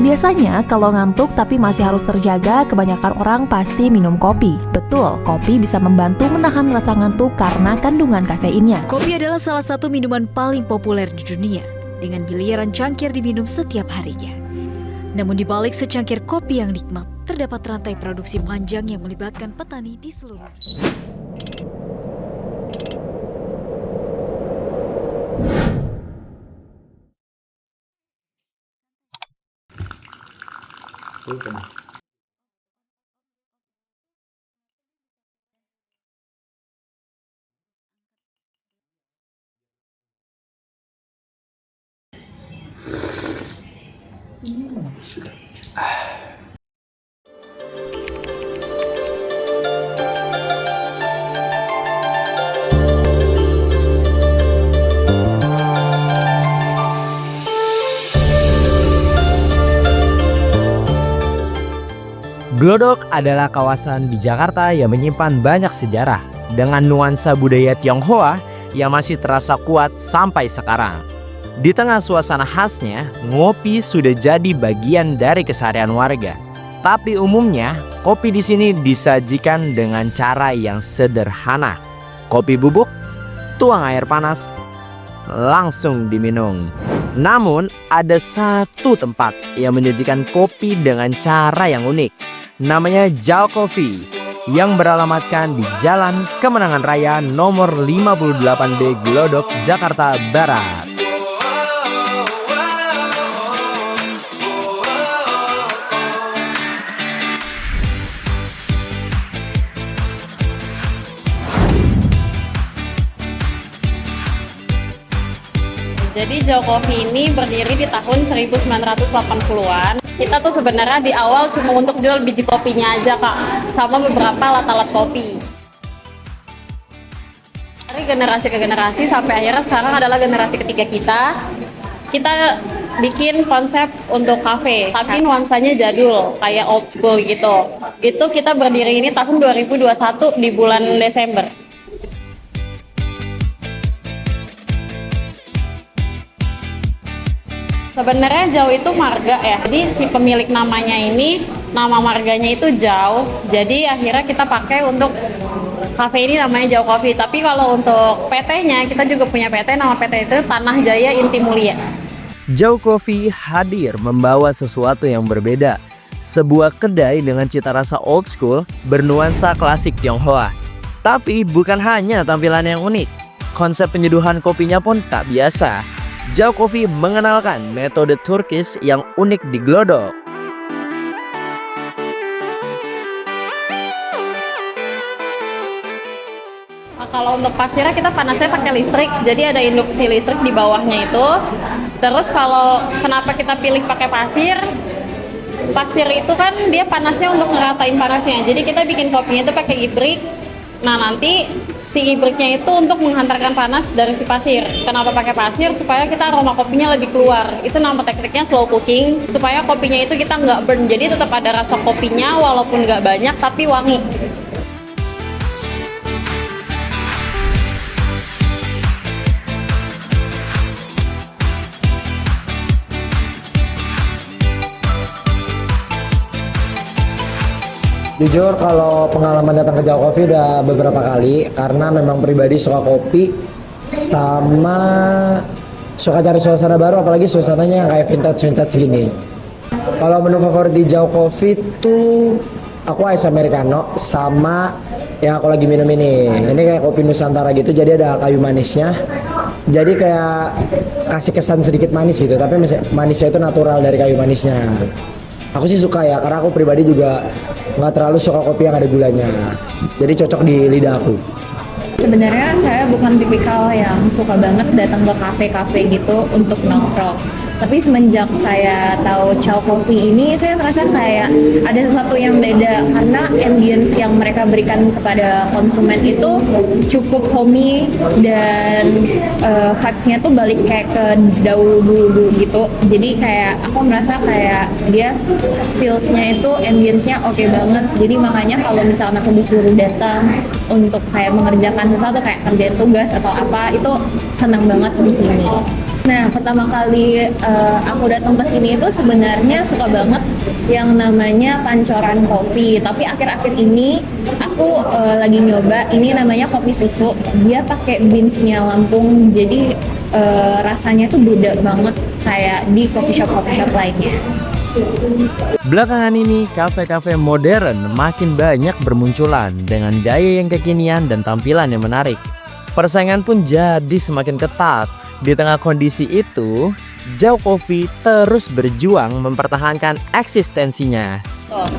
Biasanya kalau ngantuk tapi masih harus terjaga, kebanyakan orang pasti minum kopi. Betul, kopi bisa membantu menahan rasa ngantuk karena kandungan kafeinnya. Kopi adalah salah satu minuman paling populer di dunia, dengan miliaran cangkir diminum setiap harinya. Namun di balik secangkir kopi yang nikmat, terdapat rantai produksi panjang yang melibatkan petani di seluruh dunia. Glodok adalah kawasan di Jakarta yang menyimpan banyak sejarah dengan nuansa budaya Tionghoa yang masih terasa kuat sampai sekarang. Di tengah suasana khasnya, ngopi sudah jadi bagian dari keseharian warga. Tapi umumnya, kopi di sini disajikan dengan cara yang sederhana. Kopi bubuk, tuang air panas, langsung diminum. Namun, ada satu tempat yang menyajikan kopi dengan cara yang unik. Namanya Jauh Coffee yang beralamatkan di Jalan Kemenangan Raya nomor 58B Glodok, Jakarta Barat. Jadi Jauh Coffee ini berdiri di tahun 1980-an. Kita tuh sebenarnya di awal cuma untuk jual biji kopinya aja Kak, sama beberapa alat-alat kopi. Dari generasi ke generasi sampai akhirnya sekarang adalah generasi ketiga kita. Kita bikin konsep untuk kafe, tapi nuansanya jadul, kayak old school gitu. Itu kita berdiri ini tahun 2021 di bulan Desember. Sebenarnya Jauh itu marga ya, jadi si pemilik namanya ini, nama marganya itu Jauh. Jadi akhirnya kita pakai untuk kafe ini namanya Jauh Coffee. Tapi kalau untuk PT-nya, kita juga punya PT, nama PT itu Tanah Jaya Inti Mulia. Jauh Coffee hadir membawa sesuatu yang berbeda. Sebuah kedai dengan cita rasa old school bernuansa klasik Tionghoa. Tapi bukan hanya tampilan yang unik, konsep penyeduhan kopinya pun tak biasa. Jauh Coffee mengenalkan metode Turkish yang unik di Glodok. Kalau untuk pasirnya kita panasnya pakai listrik, jadi ada induksi listrik di bawahnya itu. Terus kalau kenapa kita pilih pakai pasir? Pasir itu kan dia panasnya untuk ngeratain panasnya. Jadi kita bikin kopinya itu pakai ibrik. Nah nanti si ibriknya itu untuk menghantarkan panas dari si pasir. Kenapa pakai pasir? Supaya kita aroma kopinya lebih keluar. Itu nama tekniknya slow cooking. Supaya kopinya itu kita nggak burn. Jadi tetap ada rasa kopinya walaupun nggak banyak tapi wangi. Jujur kalau pengalaman datang ke Jauh Coffee udah beberapa kali, karena memang pribadi suka kopi sama suka cari suasana baru, apalagi suasananya yang kayak vintage gini. Kalau menu favorit di Jauh Coffee tuh aku ice americano sama yang aku lagi minum ini. Ini kayak kopi Nusantara gitu, jadi ada kayu manisnya. Jadi kayak kasih kesan sedikit manis gitu, tapi manisnya itu natural dari kayu manisnya. Aku sih suka ya, karena aku pribadi juga nggak terlalu suka kopi yang ada gulanya. Jadi cocok di lidah aku. Sebenarnya saya bukan tipikal yang suka banget datang ke kafe-kafe gitu untuk nongkrong. Tapi semenjak saya tahu Jauh Coffee ini, saya merasa kayak ada sesuatu yang beda karena ambience yang mereka berikan kepada konsumen itu cukup homey dan vibes-nya tuh balik kayak ke dulu gitu. Jadi kayak aku merasa kayak dia feels-nya itu ambience-nya oke banget. Jadi makanya kalau misalnya aku disuruh datang untuk kayak mengerjakan sesuatu kayak kerjain tugas atau apa, itu senang banget di sini. Nah, pertama kali aku datang ke sini itu sebenarnya suka banget yang namanya pancoran kopi. Tapi akhir-akhir ini aku lagi nyoba ini namanya kopi susu. Dia pakai beansnya Lampung, jadi rasanya tuh beda banget kayak di coffee shop lainnya. Belakangan ini, kafe-kafe modern makin banyak bermunculan dengan gaya yang kekinian dan tampilan yang menarik. Persaingan pun jadi semakin ketat. Di tengah kondisi itu, Jauh Coffee terus berjuang mempertahankan eksistensinya.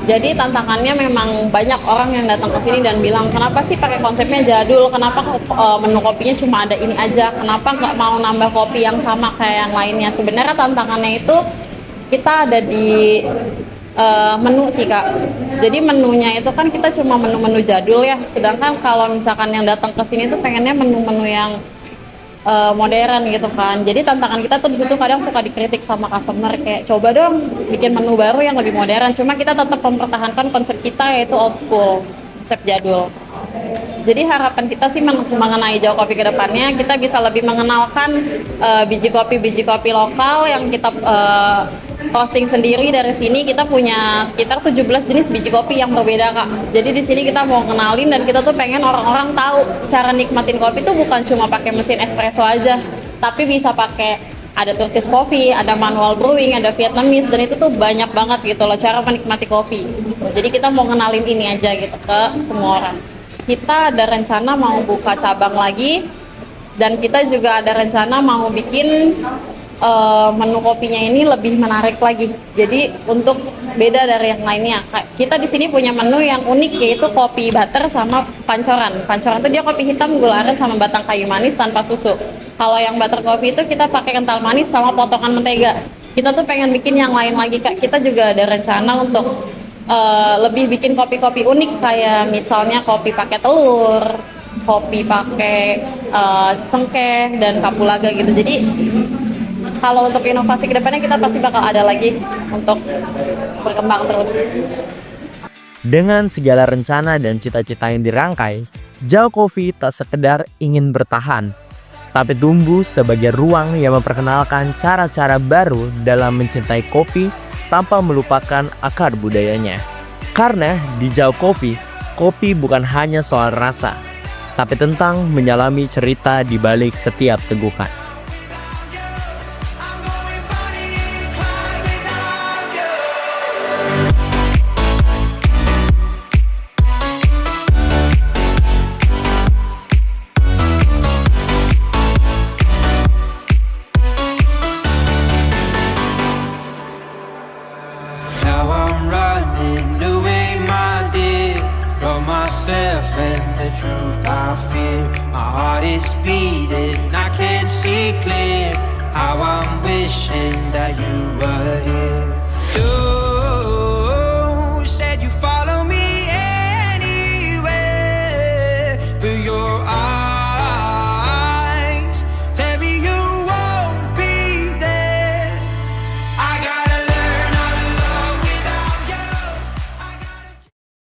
Jadi tantangannya memang banyak orang yang datang ke sini dan bilang, kenapa sih pakai konsepnya jadul, kenapa menu kopinya cuma ada ini aja, kenapa nggak mau nambah kopi yang sama kayak yang lainnya. Sebenarnya tantangannya itu kita ada di menu sih Kak. Jadi menunya itu kan kita cuma menu-menu jadul ya, sedangkan kalau misalkan yang datang ke sini tuh pengennya menu-menu yang modern gitu kan. Jadi tantangan kita tuh di situ kadang suka dikritik sama customer kayak coba dong bikin menu baru yang lebih modern. Cuma kita tetap mempertahankan konsep kita yaitu old school, konsep jadul. Jadi harapan kita sih mengenai Jauh Coffee ke depannya kita bisa lebih mengenalkan biji kopi lokal yang kita roasting sendiri dari sini. Kita punya sekitar 17 jenis biji kopi yang berbeda Kak. Jadi di sini kita mau kenalin dan kita tuh pengen orang-orang tahu cara nikmatin kopi tuh bukan cuma pakai mesin espresso aja, tapi bisa pakai ada Turkish coffee, ada manual brewing, ada Vietnamese, dan itu tuh banyak banget gitu loh cara menikmati kopi. Jadi kita mau kenalin ini aja gitu ke semua orang. Kita ada rencana mau buka cabang lagi dan kita juga ada rencana mau bikin menu kopinya ini lebih menarik lagi. Jadi untuk beda dari yang lainnya. Kita di sini punya menu yang unik yaitu kopi butter sama pancoran. Pancoran itu dia kopi hitam gula aren sama batang kayu manis tanpa susu. Kalau yang butter coffee itu kita pakai kental manis sama potongan mentega. Kita tuh pengen bikin yang lain lagi Kak. Kita juga ada rencana untuk lebih bikin kopi-kopi unik kayak misalnya kopi pakai telur, kopi pakai cengkeh dan kapulaga gitu. Jadi kalau untuk inovasi kedepannya kita pasti bakal ada lagi untuk berkembang terus. Dengan segala rencana dan cita-cita yang dirangkai, Jauh Coffee tak sekedar ingin bertahan, tapi tumbuh sebagai ruang yang memperkenalkan cara-cara baru dalam mencintai kopi tanpa melupakan akar budayanya. Karena di Jauh Coffee, kopi bukan hanya soal rasa, tapi tentang menyelami cerita di balik setiap tegukan. Now I'm running away, my dear, from myself and the truth I fear. My heart is beating, I can't see clear. How I'm wishing that you